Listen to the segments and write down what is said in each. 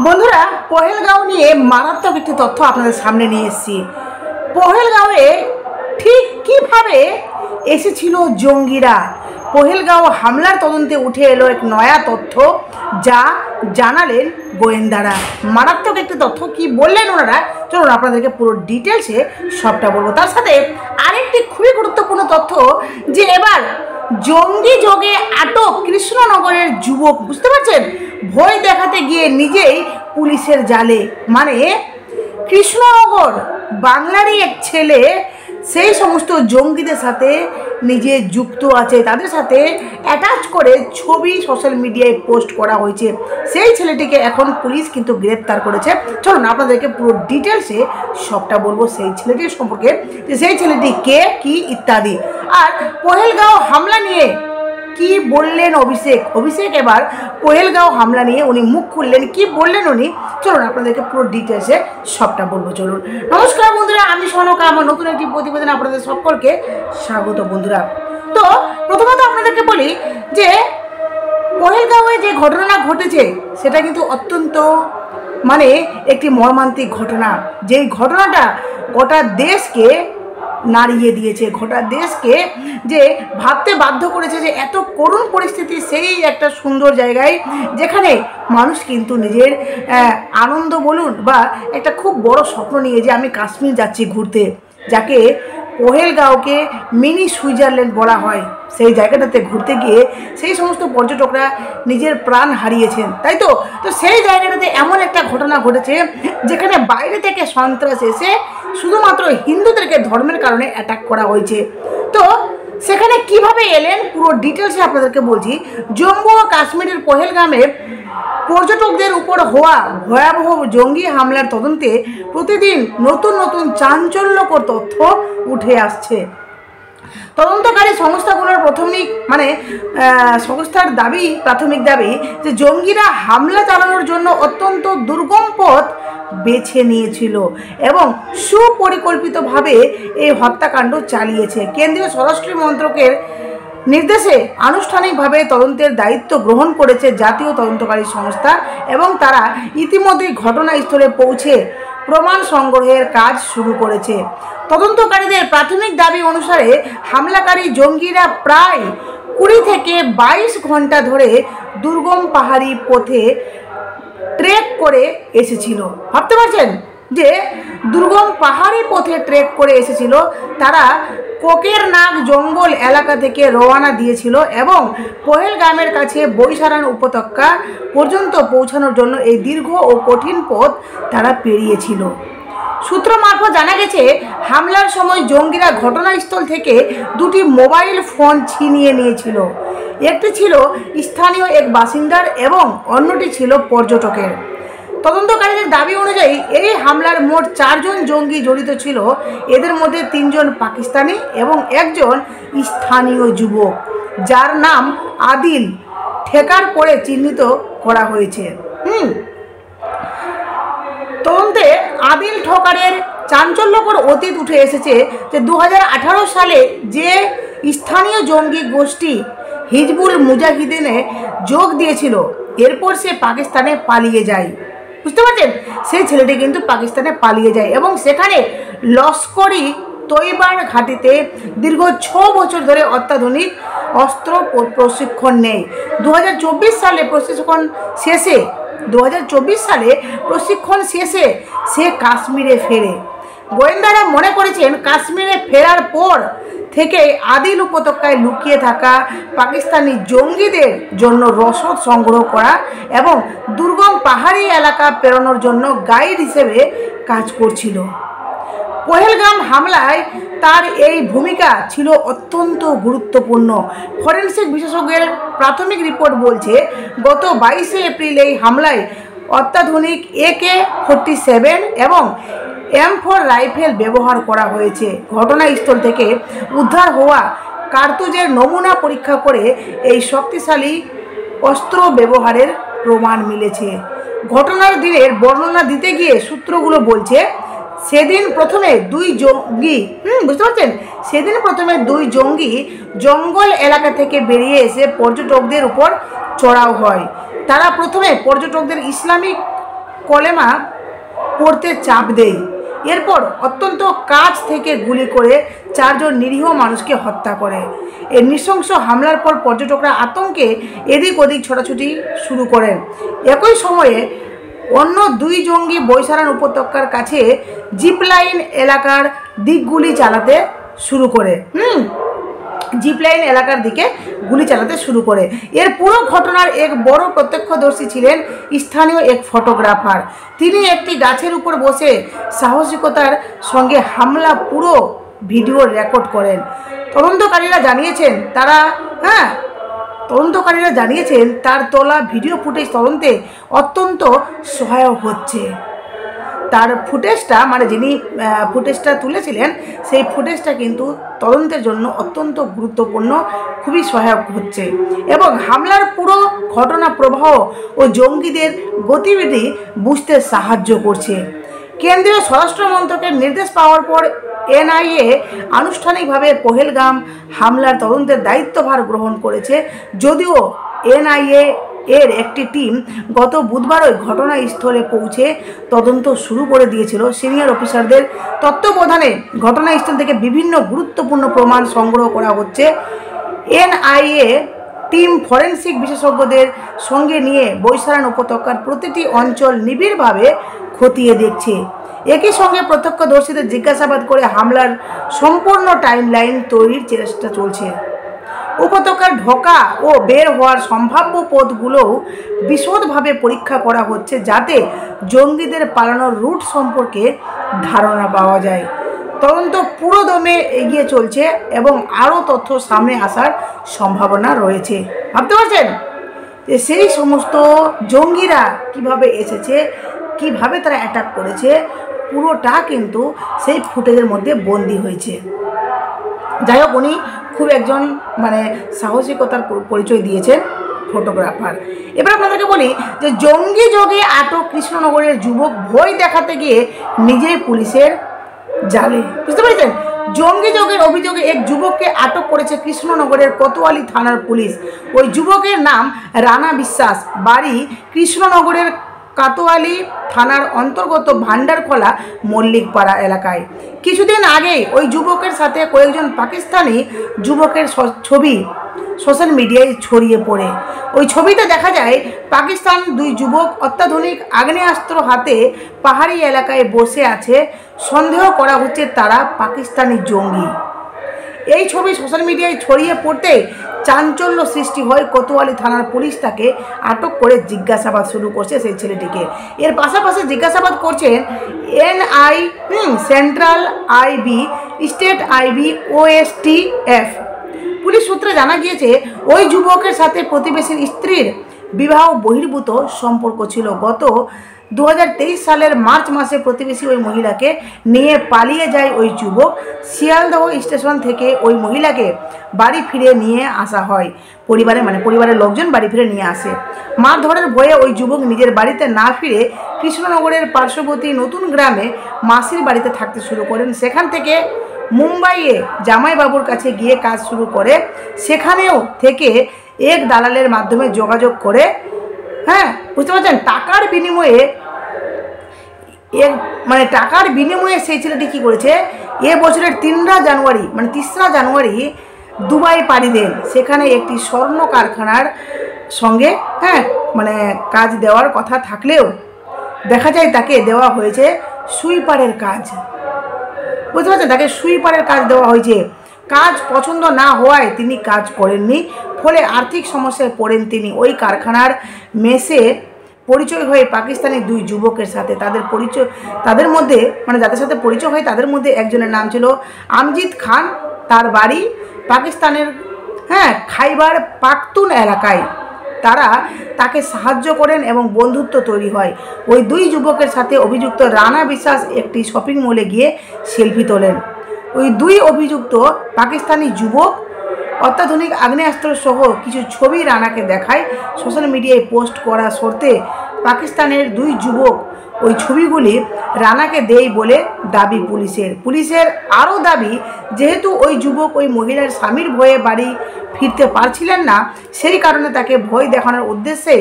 বন্ধুরা, পহেলগাঁও নিয়ে মারাত্মক একটি তথ্য আপনাদের সামনে নিয়ে এসেছি। পহেলগাঁওয়ে ঠিক কিভাবে এসেছিল জঙ্গিরা, পহেলগাঁও হামলার তদন্তে উঠে এলো এক নয়া তথ্য, যা জানালেন গোয়েন্দারা। মারাত্মক একটি তথ্য, কি বললেন ওনারা, চলুন আপনাদেরকে পুরো ডিটেলসে সবটা বলবো। তার সাথে আরেকটি খুবই গুরুত্বপূর্ণ তথ্য, যে এবার জঙ্গি যোগে আটক কৃষ্ণনগরের যুবক। বুঝতে পারছেন, ভয় দেখাতে গিয়ে নিজেই পুলিশের জালে। মানে কৃষ্ণনগর বাংলারই এক ছেলে সেই সমস্ত জঙ্গিদের সাথে নিজে যুক্ত আছে, তাদের সাথে অ্যাটাচ করে ছবি সোশ্যাল মিডিয়ায় পোস্ট করা হয়েছে। সেই ছেলেটিকে এখন পুলিশ কিন্তু গ্রেপ্তার করেছে। চলুন আপনাদেরকে পুরো ডিটেলসে সবটা বলবো সেই ছেলেটির সম্পর্কে, যে সেই ছেলেটি কে, কি ইত্যাদি। আর পহেলগাঁও হামলা নিয়ে কি বললেন অভিষেক এবার পহেলগাঁও হামলা নিয়ে উনি মুখ খুললেন, কি বললেন উনি, চলুন আপনাদেরকে পুরো ডিটেলসে সবটা বলবো। চলুন। নমস্কার বন্ধুরা, আমি সনকা, আমার নতুন একটি প্রতিবেদন আপনাদের সকলকে স্বাগত। বন্ধুরা, তো প্রথমত আপনাদেরকে বলি যে পহেলগাঁওয়ে যে ঘটনা ঘটেছে সেটা কিন্তু অত্যন্ত একটি মর্মান্তিক ঘটনা, যেই ঘটনাটা গোটা দেশকে নাড়িয়ে দিয়েছে, গোটা দেশকে যে ভাবতে বাধ্য করেছে যে এত করুণ পরিস্থিতি সেই একটা সুন্দর জায়গায়, যেখানে মানুষ কিন্তু নিজের আনন্দ বলুন বা একটা খুব বড় স্বপ্ন নিয়ে যে আমি কাশ্মীর যাচ্ছি ঘুরতে, যাকে পহেলগাঁওকে মিনি সুইজারল্যান্ড বলা হয়, সেই জায়গাটাতে ঘুরতে গিয়ে সেই সমস্ত পর্যটকরা নিজের প্রাণ হারিয়েছেন, তাই তো। তো সেই জায়গাটাতে এমন একটা ঘটনা ঘটেছে যেখানে বাইরে থেকে সন্ত্রাস এসে শুধুমাত্র হিন্দুদেরকে ধর্মের কারণে অ্যাটাক করা হয়েছে। তো সেখানে কিভাবে এলেন পুরো ডিটেলসে আপনাদেরকে বলছি। জম্মু ও কাশ্মীরের পহেলগামে পর্যটকদের উপর হওয়া ভয়াবহ জঙ্গি হামলার তদন্তে প্রতিদিন নতুন নতুন চাঞ্চল্যকর তথ্য উঠে আসছে। তদন্তকারী সংস্থাগুলোর প্রাথমিক দাবি যে জঙ্গিরা হামলা চালানোর জন্য অত্যন্ত দুর্গম পথ বেছে নিয়েছিল এবং সুপরিকল্পিতভাবে এই হত্যাকাণ্ড চালিয়েছে। কেন্দ্রীয় স্বরাষ্ট্র মন্ত্রকের নির্দেশে আনুষ্ঠানিকভাবে তদন্তের দায়িত্ব গ্রহণ করেছে জাতীয় তদন্তকারী সংস্থা, এবং তারা ইতিমধ্যেই ঘটনাস্থলে পৌঁছে প্রমাণ সংগ্রহের কাজ শুরু করেছে। তদন্তকারীদের প্রাথমিক দাবি অনুসারে হামলাকারী জঙ্গিরা প্রায় 20 থেকে 22 ঘন্টা ধরে দুর্গম পাহাড়ি পথে ট্রেক করে এসেছিল। ভাবতে পারছেন যে দুর্গম পাহাড়ি পথে ট্রেক করে এসেছিল। তারা কোকেরনাগ জঙ্গল এলাকা থেকে রওনা দিয়েছিল এবং পহেলগামের কাছে বৈশারান উপত্যকা পর্যন্ত পৌঁছানোর জন্য এই দীর্ঘ ও কঠিন পথ তারা পেরিয়েছিল। সূত্র মারফত জানা গেছে, হামলার সময় জঙ্গিরা ঘটনাস্থল থেকে 2টি মোবাইল ফোন ছিনিয়ে নিয়েছিল। একটি ছিল স্থানীয় এক বাসিন্দার এবং অন্যটি ছিল পর্যটকের। তদন্তকারীদের দাবি অনুযায়ী এই হামলার মোট 4 জন জঙ্গি জড়িত ছিল। এদের মধ্যে 3 জন পাকিস্তানি এবং 1 জন স্থানীয় যুবক, যার নাম আদিল ঠেকার পরে চিহ্নিত করা হয়েছে। তদন্তে আদিল ঠকারের চাঞ্চল্যকর অতীত উঠে এসেছে, যে 2018 সালে যে স্থানীয় জঙ্গি গোষ্ঠী হিজবুল মুজাহিদিনে যোগ দিয়েছিল, এরপর সে পাকিস্তানে পালিয়ে যায়। বুঝতে পারছেন, সেই ছেলেটি কিন্তু পাকিস্তানে পালিয়ে যায় এবং সেখানে লস্করি তৈবার ঘাটিতে দীর্ঘ 6 বছর ধরে অত্যাধুনিক অস্ত্র প্রশিক্ষণ নেয়। 2024 সালে প্রশিক্ষণ শেষে সে কাশ্মীরে ফেরে। গোয়েন্দারা মনে করেছেন কাশ্মীরে ফেরার পর থেকে আদিল উপত্যকায় লুকিয়ে থাকা পাকিস্তানি জঙ্গিদের জন্য রসদ সংগ্রহ করা এবং দুর্গম পাহাড়ি এলাকা পেরোনোর জন্য গাইড হিসেবে কাজ করছিল। পহেলগাম হামলায় তার এই ভূমিকা ছিল অত্যন্ত গুরুত্বপূর্ণ। ফরেনসিক বিশেষজ্ঞের প্রাথমিক রিপোর্ট বলছে, গত 22 এপ্রিল এই হামলায় অত্যাধুনিক AK-47 এবং M4 রাইফেল ব্যবহার করা হয়েছে। ঘটনাস্থল থেকে উদ্ধার হওয়া কার্তুজের নমুনা পরীক্ষা করে এই শক্তিশালী অস্ত্র ব্যবহারের প্রমাণ মিলেছে। ঘটনার দিনের বর্ণনা দিতে গিয়ে সূত্রগুলো বলছে, সেদিন প্রথমে 2 জঙ্গি জঙ্গল এলাকা থেকে বেরিয়ে এসে পর্যটকদের উপর চড়াও হয়। তারা প্রথমে পর্যটকদের ইসলামিক কলেমা পড়তে চাপ দেয়। এরপর অত্যন্ত কাছ থেকে গুলি করে 4 জন নিরীহ মানুষকে হত্যা করে। এই নৃশংস হামলার পর পর্যটকরা আতঙ্কে এদিক ওদিক ছোটাছুটি শুরু করেন। একই সময়ে অন্য 2 জঙ্গি বৈশারান উপত্যকার কাছে জিপলাইন এলাকার দিকগুলি চালাতে শুরু করে। জিপলাইন এলাকার দিকে গুলি চালাতে শুরু করে। এর পুরো ঘটনার এক বড় প্রত্যক্ষদর্শী ছিলেন স্থানীয় এক ফটোগ্রাফার। তিনি একটি গাছের উপর বসে সাহসিকতার সঙ্গে হামলা পুরো ভিডিও রেকর্ড করেন। তদন্তকারীরা জানিয়েছেন তার তোলা ভিডিও ফুটেজ তদন্তে অত্যন্ত সহায়ক হচ্ছে। তার ফুটেজটা যিনি ফুটেজটা তুলেছিলেন সেই ফুটেজটা কিন্তু তদন্তের জন্য অত্যন্ত গুরুত্বপূর্ণ, খুবই সহায়ক হচ্ছে এবং হামলার পুরো ঘটনা প্রবাহ ও জঙ্গিদের গতিবিধি বুঝতে সাহায্য করছে। কেন্দ্রীয় স্বরাষ্ট্র মন্ত্রকের নির্দেশ পাওয়ার পর এনআইএ আনুষ্ঠানিকভাবে পহেলগাম হামলার তদন্তের দায়িত্বভার গ্রহণ করেছে। যদিও এনআইএ এর একটি টিম গত বুধবারই ঘটনাস্থলে পৌঁছে তদন্ত শুরু করে দিয়েছিল। সিনিয়র অফিসারদের তত্ত্বাবধানে ঘটনাস্থল থেকে বিভিন্ন গুরুত্বপূর্ণ প্রমাণ সংগ্রহ করা হচ্ছে। এনআইএ টিম ফরেনসিক বিশেষজ্ঞদের সঙ্গে নিয়ে বৈশারান উপত্যকার প্রতিটি অঞ্চল নিবিড়ভাবে খতিয়ে দেখছে। একই সঙ্গে প্রত্যক্ষদর্শীদের জিজ্ঞাসাবাদ করে হামলার সম্পূর্ণ টাইমলাইন তৈরির চেষ্টা চলছে। উপত্যকার ঢোকা ও বের হওয়ার সম্ভাব্য পথগুলোও বিশদভাবে পরীক্ষা করা হচ্ছে, যাতে জঙ্গিদের পালানোর রুট সম্পর্কে ধারণা পাওয়া যায়। তদন্ত পুরো দমে এগিয়ে চলছে এবং আরও তথ্য সামনে আসার সম্ভাবনা রয়েছে। ভাবতে পারছেন যে সেই সমস্ত জঙ্গিরা কিভাবে এসেছে, কিভাবে তারা অ্যাটাক করেছে, পুরোটা কিন্তু সেই ফুটেজের মধ্যে বন্দি হয়েছে। যাই হোক, উনি খুব একজন সাহসিকতার পরিচয় দিয়েছেন ফটোগ্রাফার। এবার আপনাদেরকে বলি যে জঙ্গি যোগে আটক কৃষ্ণনগরের যুবক ভয় দেখাতে গিয়ে নিজেই পুলিশের জালে। বুঝতে পেরেছেন? জঙ্গি যোগের অভিযোগে এক যুবককে আটক করেছে কৃষ্ণনগরের কোতোয়ালি থানার পুলিশ। ওই যুবকের নাম রানা বিশ্বাস, বাড়ি কৃষ্ণনগরের কোতোয়ালি থানার অন্তর্গত ভান্ডারখোলা মল্লিকপাড়া এলাকায়। কিছুদিন আগে ওই যুবকের সাথে কয়েকজন পাকিস্তানি যুবকের ছবি সোশ্যাল মিডিয়ায় ছড়িয়ে পড়ে। ওই ছবিতে দেখা যায় পাকিস্তান 2 যুবক অত্যাধুনিক আগ্নেয়াস্ত্র হাতে পাহাড়ি এলাকায় বসে আছে। সন্দেহ করা হচ্ছে তারা পাকিস্তানি জঙ্গি। এই ছবি সোশ্যাল মিডিয়ায় ছড়িয়ে পড়তে চাঞ্চল্য সৃষ্টি হয়। কোতোয়ালি থানার পুলিশ তাকে আটক করে জিজ্ঞাসাবাদ শুরু করছে সেই ছেলেটিকে। এর পাশাপাশি জিজ্ঞাসাবাদ করছেন NI, central IB, state IB, OSTF. Police সূত্রে জানা গিয়েছে ওই যুবকের সাথে প্রতিবেশীর স্ত্রীর বিবাহ বহির্ভূত সম্পর্ক ছিল। গত 2023 সালের মার্চ মাসে প্রতিবেশী ওই মহিলাকে নিয়ে পালিয়ে যায় ওই যুবক। শিয়ালদহ স্টেশন থেকে ওই মহিলাকে বাড়ি ফিরে নিয়ে আসা হয়। পরিবারের লোকজন বাড়ি ফিরে নিয়ে আসে। মারধরের ভয়ে ওই যুবক নিজের বাড়িতে না ফিরে কৃষ্ণনগরের পার্শ্ববর্তী নতুন গ্রামে মাসির বাড়িতে থাকতে শুরু করেন। সেখান থেকে মুম্বাইয়ে জামাইবাবুর কাছে গিয়ে কাজ শুরু করে। সেখানেও থেকে এক দালালের মাধ্যমে যোগাযোগ করে, বুঝতে পারছেন, টাকার বিনিময়ে সেই ছেলেটি কী করেছে, এ বছরের 3রা জানুয়ারি দুবাই পাড়ি দেন। সেখানে একটি স্বর্ণ কারখানার সঙ্গে কাজ দেওয়ার কথা থাকলেও দেখা যায় তাকে দেওয়া হয়েছে সুইপারের কাজ। বুঝতে পারছেন, তাকে সুইপারের কাজ দেওয়া হয়েছে। কাজ পছন্দ না হওয়ায় তিনি কাজ করেননি, ফলে আর্থিক সমস্যায় পড়েন তিনি। ওই কারখানার মেসে পরিচয় হয়ে পাকিস্তানি 2 যুবকের সাথে তাদের মধ্যে যাদের সাথে পরিচয় হয় তাদের মধ্যে একজনের নাম ছিল আমজিদ খান। তার বাড়ি পাকিস্তানের খাইবার পাখতুন এলাকায়। তারা তাকে সাহায্য করেন এবং বন্ধুত্ব তৈরি হয়। ওই 2 যুবকের সাথে অভিযুক্ত রানা বিশ্বাস একটি শপিং মলে গিয়ে সেলফি তোলেন। ওই 2 অভিযুক্ত পাকিস্তানি যুবক অত্যাধুনিক আগ্নেয়াস্ত্র সহ কিছু ছবি রানাকে দেখায়। সোশ্যাল মিডিয়ায় পোস্ট করা শর্তে পাকিস্তানের 2 যুবক ওই ছবিগুলি রানাকে দেয় বলে দাবি পুলিশের আরও দাবি, যেহেতু ওই যুবক ওই মহিলার স্বামীর ভয়ে বাড়ি ফিরতে পারছিলেন না, সেই কারণে তাকে ভয় দেখানোর উদ্দেশ্যে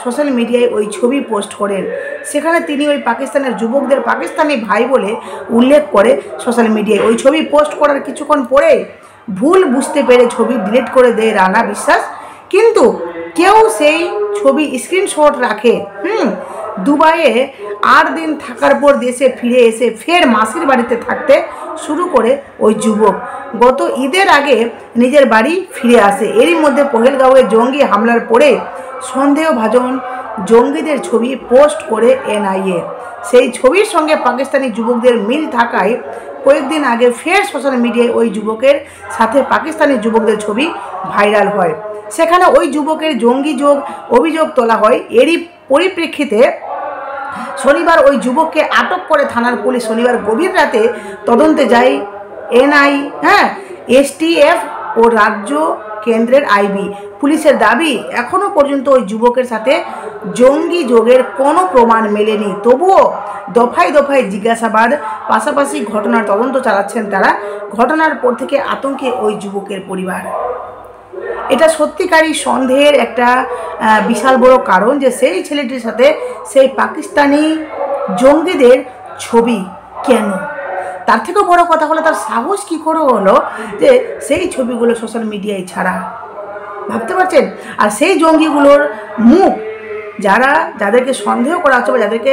সোশ্যাল মিডিয়ায় ওই ছবি পোস্ট করেন। সেখানে তিনি ওই পাকিস্তানের যুবকদের পাকিস্তানি ভাই বলে উল্লেখ করে সোশ্যাল মিডিয়ায়। ওই ছবি পোস্ট করার কিছুক্ষণ পরে ভুল বুঝতে পেরে ছবি ডিলিট করে দেয় রানা বিশ্বাস, কিন্তু কেউ সেই ছবি স্ক্রিনশট রাখে। দুবাইয়ে 8 দিন থাকার পর দেশে ফিরে এসে ফের মাসির বাড়িতে থাকতে শুরু করে ওই যুবক। গত ঈদের আগে নিজের বাড়ি ফিরে আসে। এরই মধ্যে পহেলগাঁওয়ে জঙ্গি হামলার পরে সন্দেহভাজন জঙ্গিদের ছবি পোস্ট করে এনআইএ। সেই ছবির সঙ্গে পাকিস্তানি যুবকদের মিল থাকায় কয়েকদিন আগে ফের সোশ্যাল মিডিয়ায় ওই যুবকের সাথে পাকিস্তানি যুবকদের ছবি ভাইরাল হয়। সেখানে ওই যুবকের জঙ্গি অভিযোগ তোলা হয়। এরই পরিপ্রেক্ষিতে শনিবার ওই যুবককে আটক করে থানার পুলিশ। শনিবার গভীর রাতে তদন্তে যায় এসটিএফ ও রাজ্য কেন্দ্রের আইবি। পুলিশের দাবি, এখনও পর্যন্ত ওই যুবকের সাথে জঙ্গি যোগের কোনো প্রমাণ মেলেনি। তবুও দফায় দফায় জিজ্ঞাসাবাদ, পাশাপাশি ঘটনার তদন্ত চালাচ্ছেন তারা। ঘটনার পর থেকে আতঙ্কে ওই যুবকের পরিবার। এটা সত্যিকারই সন্দেহের একটা বিশাল বড় কারণ যে সেই ছেলেটির সাথে সেই পাকিস্তানি জঙ্গিদের ছবি কেন। তার থেকেও বড় কথা হলো তার সাহস কী করে হলো যে সেই ছবিগুলো সোশ্যাল মিডিয়ায় ছাড়া, ভাবতে পারছেন? আর সেই জঙ্গিগুলোর মুখ যাদেরকে সন্দেহ করা হচ্ছে বা যাদেরকে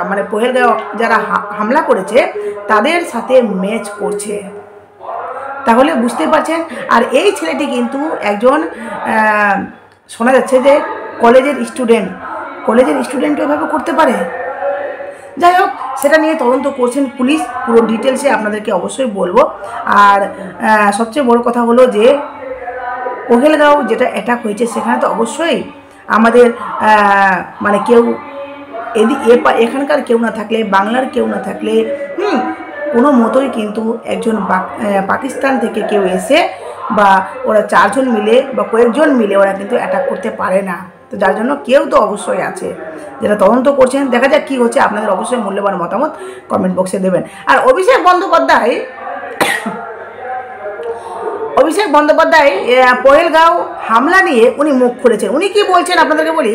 মানে পহেলগাঁও যারা হামলা করেছে তাদের সাথে ম্যাচ করছে, তাহলে বুঝতে পারছেন। আর এই ছেলেটি কিন্তু একজন শোনা যাচ্ছে যে কলেজের স্টুডেন্ট এভাবে করতে পারে। যাই হোক, সেটা নিয়ে তদন্ত করছেন পুলিশ। পুরো ডিটেলসে আপনাদেরকে অবশ্যই বলবো। আর সবচেয়ে বড় কথা হলো যে পহেলগাঁও যেটা অ্যাটাক হয়েছে সেখানে তো অবশ্যই আমাদের মানে কেউ এখানকার কেউ না থাকলে, বাংলার কেউ না থাকলে কোনো মতোই কিন্তু একজন পাকিস্তান থেকে কেউ এসে বা ওরা 4 জন মিলে বা কয়েকজন মিলে ওরা কিন্তু অ্যাটাক করতে পারে না। তো যার জন্য কেউ তো অবশ্যই আছে, যেটা তদন্ত করছেন। দেখা যাক কী হচ্ছে। আপনাদের অবশ্যই মূল্যবান মতামত কমেন্ট বক্সে দেবেন। আর অভিষেক বন্দ্যোপাধ্যায় পহেলগাঁও হামলা নিয়ে উনি মুখ খুলেছেন। উনি কি বলছেন আপনাদেরকে বলি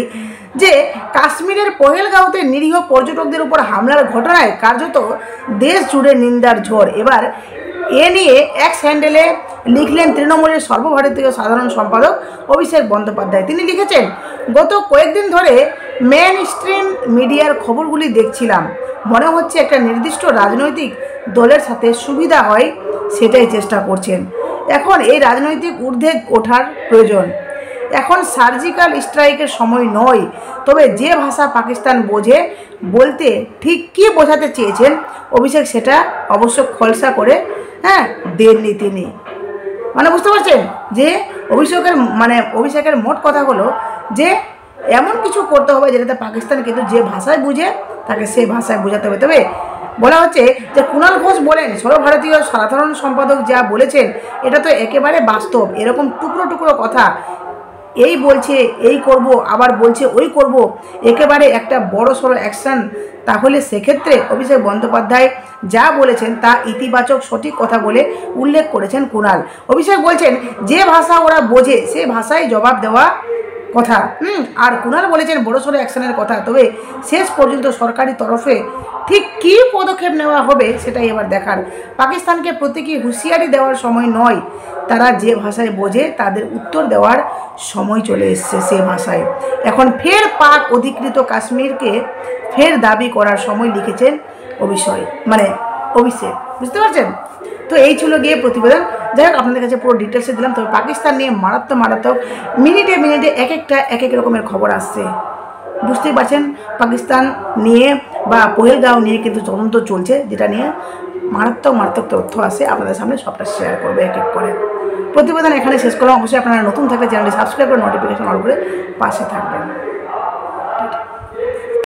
যে কাশ্মীরের পহেলগাঁওতে নিরীহ পর্যটকদের উপর হামলার ঘটনায় কার্যত দেশ জুড়ে নিন্দার ঝড়। এবার এ নিয়ে এক্স হ্যান্ডেলে লিখলেন তৃণমূলের সর্বভারতীয় সাধারণ সম্পাদক অভিষেক বন্দ্যোপাধ্যায়। তিনি লিখেছেন, গত কয়েকদিন ধরে মেন স্ট্রিম মিডিয়ার খবরগুলি দেখছিলাম। মনে হচ্ছে একটা নির্দিষ্ট রাজনৈতিক দলের সাথে সুবিধা হয় সেটাই চেষ্টা করছেন। এখন এই রাজনৈতিক ঊর্ধ্বে ওঠার প্রয়োজন। এখন সার্জিক্যাল স্ট্রাইকের সময় নয়। তবে যে ভাষা পাকিস্তান বোঝে, বলতে ঠিক কী বোঝাতে চেয়েছেন অভিষেক সেটা অবশ্য খলসা করে দেননি তিনি। মানে বুঝতে পারছেন যে অভিষেকের মোট কথা হলো যে এমন কিছু করতে হবে যেটাতে পাকিস্তান কিন্তু যে ভাষায় বুঝে তাকে সেই ভাষায় বোঝাতে হবে। তবে বলা হচ্ছে যে কুণাল ঘোষ বলেন, সর্বভারতীয় সাধারণ সম্পাদক যা বলেছেন এটা তো একেবারে বাস্তব। এরকম টুকরো টুকরো কথা, এই বলছে এই করব, আবার বলছে ওই করব, একেবারে একটা বড় সড়ো অ্যাকশান। তাহলে সেক্ষেত্রে অভিষেক বন্দ্যোপাধ্যায় যা বলেছেন তা ইতিবাচক সঠিক কথা বলে উল্লেখ করেছেন কুণাল। অভিষেক বলছেন যে ভাষা ওরা বোঝে সে ভাষায় জবাব দেওয়া কথা। আর কুণাল বলেছেন বড়সড় অ্যাকশনের কথা। তবে শেষ পর্যন্ত সরকারি তরফে ঠিক কী পদক্ষেপ নেওয়া হবে সেটাই এবার দেখার। পাকিস্তানকে প্রতীকী হুঁশিয়ারি দেওয়ার সময় নয়, তারা যে ভাষায় বোঝে তাদের উত্তর দেওয়ার সময় চলে এসছে সে ভাষায়। এখন ফের পাক অধিকৃত কাশ্মীরকে ফের দাবি করার সময় লিখেছেন অভিষেক। বুঝতে পারছেন? তো এই ছিল গিয়ে প্রতিবেদন। যাই হোক, আপনাদের কাছে পুরো ডিটেলসে দিলাম। তবে পাকিস্তান নিয়ে মারাত্মক মিনিটে এক এক রকমের খবর আসছে। বুঝতেই পারছেন, পাকিস্তান নিয়ে বা পহেলগাঁও নিয়ে কিন্তু তদন্ত চলছে, যেটা নিয়ে মারাত্মক তথ্য আসে। আপনাদের সামনে সবটা শেয়ার করবে এক এক করে। প্রতিবেদন এখানে শেষ করলাম। অবশ্যই আপনারা নতুন থাকলে চ্যানেলটি সাবস্ক্রাইব করে নোটিফিকেশন অন করে পাশে থাকবেন।